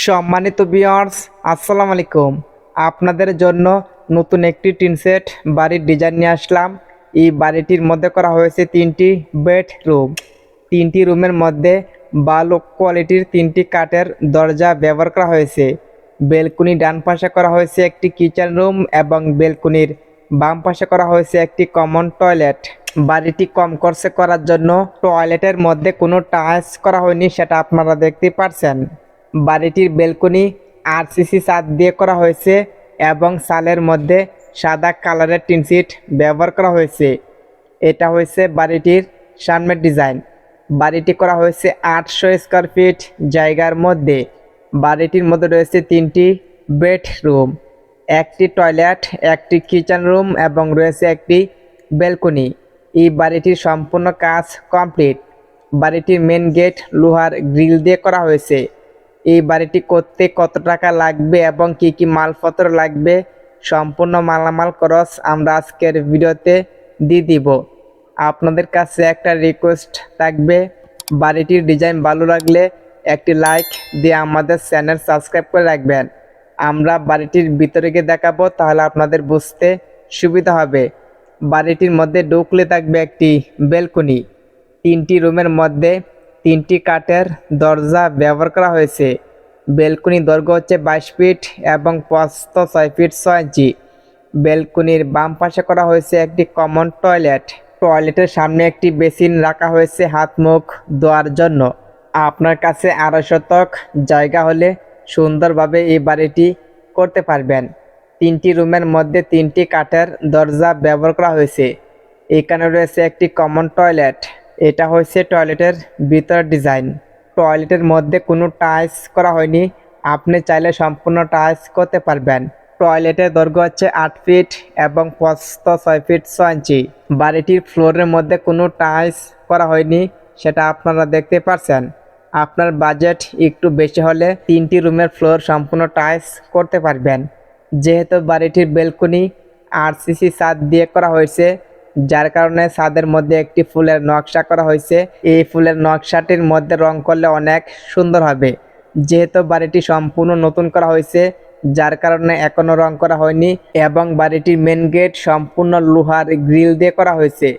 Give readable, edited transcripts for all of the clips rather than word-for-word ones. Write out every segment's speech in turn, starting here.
সম্মানিত ভিউয়ার্স, আসসালামু আলাইকুম। আপনাদের জন্য নতুন একটি টিন সেট বাড়ির ডিজাইন নিয়ে আসলাম। এই বাড়িটির মধ্যে করা হয়েছে 3টি বেডরুম। 3টি রুমের মধ্যে ভালো কোয়ালিটির 3টি কাঠের দরজা ব্যবহার করা হয়েছে। বেলকুনি ডান পাশে করা হয়েছে একটি কিচেন রুম এবং বেলকুনির বাম পাশে করা হয়েছে একটি কমন টয়লেট। বাড়িটি কম খরচে করার জন্য টয়লেটের মধ্যে কোনো টাচ করা হয়নি, সেটা আপনারা দেখতে পাচ্ছেন। বাড়িটির বেলকনি আরসিসি ছাদ দিয়ে করা হয়েছে এবং চালের মধ্যে সাদা কালারের টিন শিট ব্যবহার করা হয়েছে। এটা হয়েছে বাড়িটির সামনের ডিজাইন। বাড়িটি করা হয়েছে 800 স্কোয়ার ফিট জায়গার মধ্যে। বাড়িটির মধ্যে রয়েছে 3টি বেডরুম, একটি টয়লেট, একটি কিচেন রুম এবং রয়েছে একটি বেলকনি। এই বাড়িটির সম্পূর্ণ কাজ কমপ্লিট। বাড়িটির মেন গেট লোহার গ্রিল দিয়ে করা হয়েছে। এই বাড়িটি করতে কত টাকা লাগবে এবং কি কি মালপত্র লাগবে, সম্পূর্ণ মালামাল খরচ আমরা আজকের ভিডিওতে দিয়ে দিব। আপনাদের কাছে একটা রিকোয়েস্ট থাকবে, বাড়িটির ডিজাইন ভালো লাগলে একটি লাইক দিয়ে আমাদের চ্যানেল সাবস্ক্রাইব করে রাখবেন। আমরা বাড়িটির ভিতরে গিয়ে দেখাবো, তাহলে আপনাদের বুঝতে সুবিধা হবে। বাড়িটির মধ্যে ঢুকলে থাকবে একটি বেলকনি। 3টি রুমের মধ্যে 3টি কাঠের দরজা ব্যবহার করা হয়েছে। বেলকনি দৈর্ঘ্য হচ্ছে 22 ফিট এবং প্রস্থ 6 ফিট 6 ইঞ্চি। বেলকনির বাম পাশে করা হয়েছে একটি কমন টয়লেট। টয়লেটের সামনে একটি বেসিন রাখা হয়েছে হাত মুখ ধোয়ার জন্য। আপনার কাছে 2.5 শতক জায়গা হলে সুন্দরভাবে এই বাড়িটি করতে পারবেন। 3টি রুমের মধ্যে 3টি কাঠের দরজা ব্যবহার করা হয়েছে। এখানে রয়েছে একটি কমন টয়লেট। এটা হচ্ছে টয়লেটের ভিতর ডিজাইন। টয়লেটের মধ্যে কোনো টাইলস করা হয়নি, আপনি চাইলে সম্পূর্ণ টাইলস করতে পারবেন। টয়লেটের দৈর্ঘ্য হচ্ছে 8 ফিট এবং প্রস্থ 6 ফিট 6 ইঞ্চি। বাড়িটির ফ্লোরের মধ্যে কোনো টাইলস করা হয়নি, সেটা আপনারা দেখতে পাচ্ছেন। আপনার বাজেট একটু বেশি হলে 3টি রুমের ফ্লোর সম্পূর্ণ টাইলস করতে পারবেন। যেহেতু বাড়িটির বেলকনি আরসিসি ছাদ দিয়ে করা হয়েছে, যার কারণে ছাদের মধ্যে একটি ফুলের নকশা করা হয়েছে। এই ফুলের নকশাটির মধ্যে রং করলে অনেক সুন্দর হবে। যেহেতু বাড়িটি সম্পূর্ণ নতুন করা হয়েছে, যার কারণে এখনো রং করা হয়নি এবং বাড়িটির মেন গেট সম্পূর্ণ লোহার গ্রিল দিয়ে করা হয়েছে।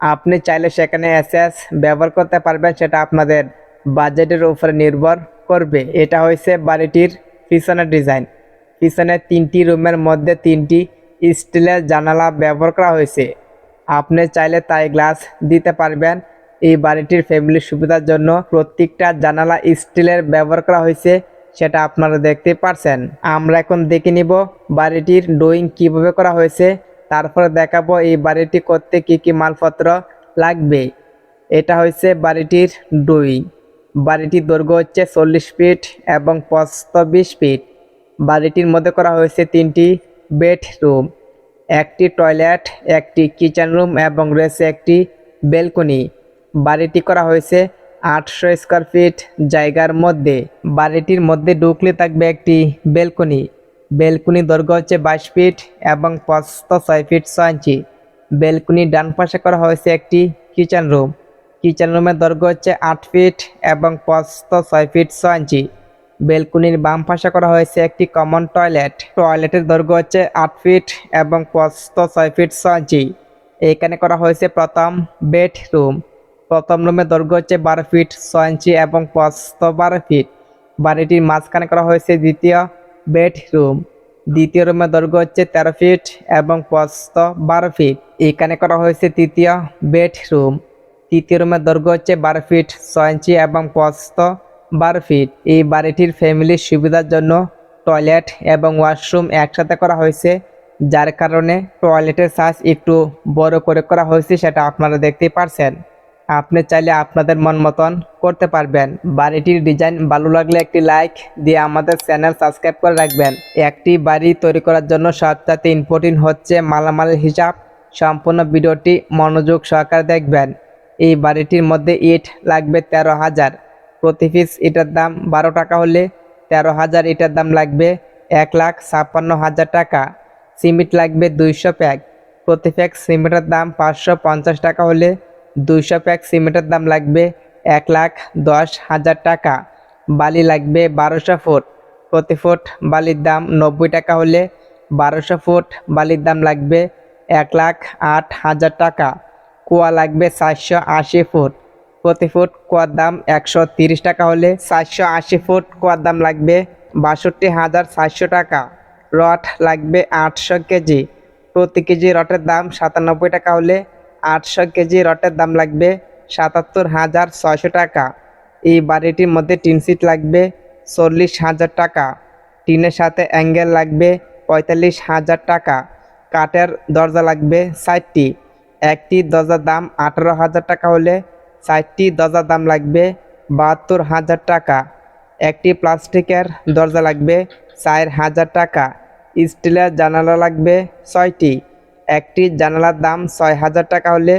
আপনি চাইলে সেখানে এসএস ব্যবহার করতে পারবেন, সেটা আপনাদের বাজেটের উপরে নির্ভর করবে। এটা হয়েছে বাড়িটির পিছনের ডিজাইন। পিছনে 3টি রুমের মধ্যে 3টি স্টিলের জানালা ব্যবহার করা হয়েছে। আপনি চাইলে তাই গ্লাস দিতে পারবেন। এই বাড়িটির ফ্যামিলির সুবিধার জন্য প্রত্যেকটা জানালা স্টিলের ব্যবহার করা হয়েছে, সেটা আপনারা দেখতে পাচ্ছেন। আমরা এখন দেখে নিব বাড়িটির ড্রয়িং কিভাবে করা হয়েছে, তারপরে দেখাবো এই বাড়িটি করতে কি কি মালপত্র লাগবে। এটা হচ্ছে বাড়িটির ড্রয়িং। বাড়িটির দৈর্ঘ্য হচ্ছে 40 ফিট এবং প্রস্থ 20 ফিট। বাড়িটির মধ্যে করা হয়েছে 3টি বেডরুম, একটি টয়লেট, একটি কিচেন রুম এবং রয়েছে একটি বেলকনি। বাড়িটি করা হয়েছে 800 স্কোয়ার ফিট জায়গার মধ্যে। বাড়িটির মধ্যে ঢুকলে থাকবে একটি বেলকনি। বেলকনি দৈর্ঘ্য হচ্ছে 22 ফিট এবং প্রস্থ 6 ফিট 6 ইঞ্চি। বেলকনির ডান পাশে করা হয়েছে একটি কিচেন রুম। কিচেন রুমের দৈর্ঘ্য হচ্ছে 8 ফিট এবং প্রস্থ 6 ফিট 6 ইঞ্চি। বেলকনির বাম পাশে করা হয়েছে একটি কমন টয়লেট। টয়লেটের দৈর্ঘ্য হচ্ছে 8 ফিট এবং প্রস্থ 6 ফিট 6 ইঞ্চি। এখানে করা হয়েছে প্রথম বেডরুম। প্রথম রুমের দৈর্ঘ্য হচ্ছে 12 ফিট 6 ইঞ্চি এবং প্রস্থ 12 ফিট। বাড়িটির মাঝখানে করা হয়েছে দ্বিতীয় বেডরুম। দ্বিতীয় রুমের দৈর্ঘ্য হচ্ছে 13 ফিট এবং প্রস্থ 12 ফিট। এখানে করা হয়েছে তৃতীয় বেডরুম। তৃতীয় রুমের দৈর্ঘ্য হচ্ছে 12 ফিট 6 ইঞ্চি এবং প্রস্থ 12 ফিট। এই বাড়িটির ফ্যামিলির সুবিধার জন্য টয়লেট এবং ওয়াশরুম একসাথে করা হয়েছে, যার কারণে টয়লেটের সাইজ একটু বড় করে করা হয়েছে, সেটা আপনারা দেখতেই পারছেন। আপনি চাইলে আপনাদের মন মতন করতে পারবেন। বাড়িটির ডিজাইন ভালো লাগলে একটি লাইক দিয়ে আমাদের চ্যানেল সাবস্ক্রাইব করে রাখবেন। একটি বাড়ি তৈরি করার জন্য সবচেয়ে ইম্পর্টেন্ট হচ্ছে মালামালের হিসাব। সম্পূর্ণ ভিডিওটি মনোযোগ সহকারে দেখবেন। এই বাড়িটির মধ্যে ইট লাগবে 13,000। প্রতি পিস ইটের দাম 12 টাকা হলে 13,000 ইটের দাম লাগবে 1,56,000 টাকা। সিমেন্ট লাগবে 200 প্যাক। প্রতি প্যাক সিমেন্টের দাম 550 টাকা হলে 200 প্যাক সিমেন্টের দাম লাগবে 1,10,000 টাকা। বালি লাগবে 1200 ফুট। প্রতি ফুট বালির দাম 90 টাকা হলে 1200 ফুট বালির দাম লাগবে 1,08,000 টাকা। কুয়া লাগবে 480 ফুট, প্রতি ফুট কুয়ার দাম 130 টাকা হলে 480 ফুট কুয়ার দাম লাগবে 62,400 টাকা। রড লাগবে 800 কেজি, প্রতি কেজি রটের দাম 97 টাকা হলে 800 কেজি রটের দাম লাগবে 77,600 টাকা। এই বাড়িটির মধ্যে টিন সিট লাগবে 40,000 টাকা। টিনের সাথে অ্যাঙ্গেল লাগবে 45,000 টাকা। কাঠের দরজা লাগবে 60টি, একটি দরজার দাম 18,000 টাকা হলে 60টি দরজার দাম লাগবে 72,000 টাকা। একটি প্লাস্টিকের দরজা লাগবে 4,000 টাকা। স্টিলের জানালা লাগবে 6টি, একটি জানালার দাম 6,000 টাকা হলে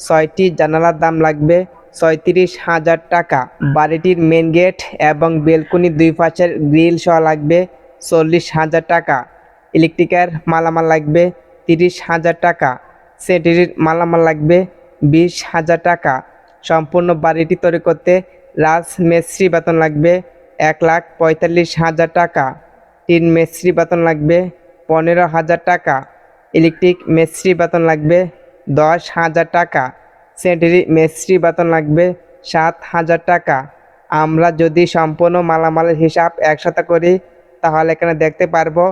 6টি জানালার দাম লাগবে 36,000 টাকা। বাড়িটির মেন গেট এবং বেলকনি দুই পাশের গ্রিল সহ লাগবে 40,000 টাকা। ইলেকট্রিকের মালামাল লাগবে 30,000 টাকা। সেটির মালামাল লাগবে 20,000 টাকা। সম্পূর্ণ বাড়িটি তৈরি করতে রাজমিস্ত্রি বেতন লাগবে 1,45,000 টাকা। টিন মিস্ত্রি বেতন লাগবে 15,000 টাকা। ইলেকট্রিক মিস্ত্রি বেতন লাগবে 10,000 টাকা। সেন্টারি মিস্ত্রি বেতন লাগবে 7,000 টাকা। আমরা যদি সম্পূর্ণ মালামালের হিসাব একসাথে করি তাহলে এখানে দেখতে পারবো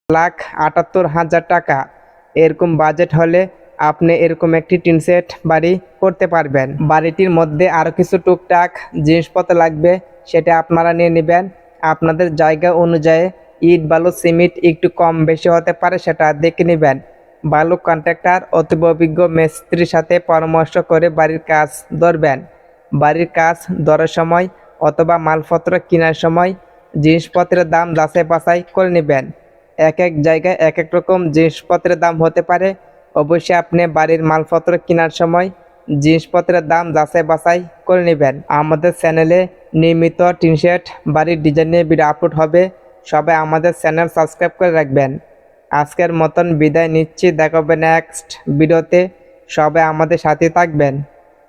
1,78,000 টাকা। এরকম বাজেট হলে আপনি এরকম একটি টিন সেট বাড়ি করতে পারবেন। বাড়িটির মধ্যে আরও কিছু টুকটাক জিনিসপত্র লাগবে, সেটা আপনারা নিয়ে নেবেন। আপনাদের জায়গা অনুযায়ী ইট বালু সিমেন্ট একটু কম বেশি হতে পারে, সেটা দেখে নেবেন। বালু কন্ট্রাক্টর অতীব অভিজ্ঞ মিস্ত্রির সাথে পরামর্শ করে বাড়ির কাজ ধরবেন। বাড়ির কাজ ধরার সময় অথবা মালপত্র কেনার সময় জিনিসপত্রের দাম যাচাই বাছাই করে নেবেন। এক এক জায়গায় এক এক রকম জিনিসপত্রের দাম হতে পারে। অবশ্যই আপনি বাড়ির মালপত্র কেনার সময় জিনিসপত্রের দাম যাচাই বাছাই করে নেবেন। আমাদের চ্যানেলে নিয়মিত টিন শেড বাড়ির ডিজাইন নিয়ে ভিডিও আপলোড হবে, সবাই আমাদের চ্যানেল সাবস্ক্রাইব করে রাখবেন। আজকের মতন বিদায় নিচ্ছি, দেখা হবে নেক্সট ভিডিওতে। সবাই আমাদের সাথে থাকবেন।